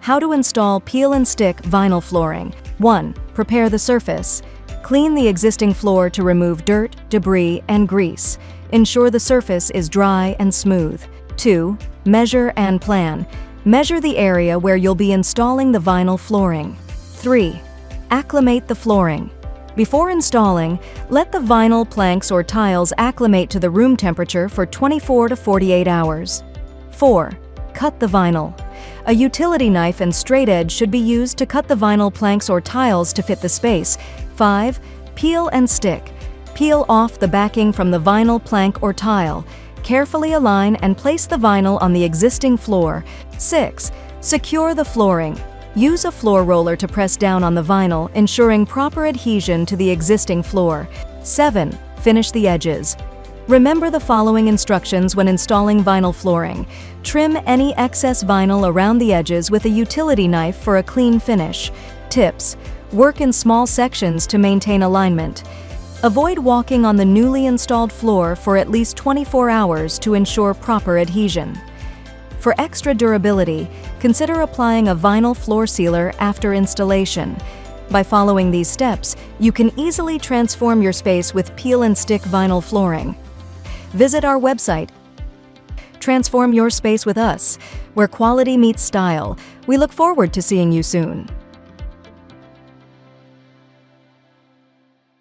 How to install peel and stick vinyl flooring. 1. Prepare the surface. Clean the existing floor to remove dirt, debris, and grease. Ensure the surface is dry and smooth. 2. Measure and plan. Measure the area where you'll be installing the vinyl flooring. 3. Acclimate the flooring. Before installing, let the vinyl planks or tiles acclimate to the room temperature for 24 to 48 hours. 4. Cut the vinyl. A utility knife and straight edge should be used to cut the vinyl planks or tiles to fit the space. 5. Peel and stick. Peel off the backing from the vinyl plank or tile. Carefully align and place the vinyl on the existing floor. 6. Secure the flooring. Use a floor roller to press down on the vinyl, ensuring proper adhesion to the existing floor. 7. Finish the edges. Remember the following instructions when installing vinyl flooring. Trim any excess vinyl around the edges with a utility knife for a clean finish. Tips: work in small sections to maintain alignment. Avoid walking on the newly installed floor for at least 24 hours to ensure proper adhesion. For extra durability, consider applying a vinyl floor sealer after installation. By following these steps, you can easily transform your space with peel and stick vinyl flooring. Visit our website. Transform your space with us, where quality meets style. We look forward to seeing you soon.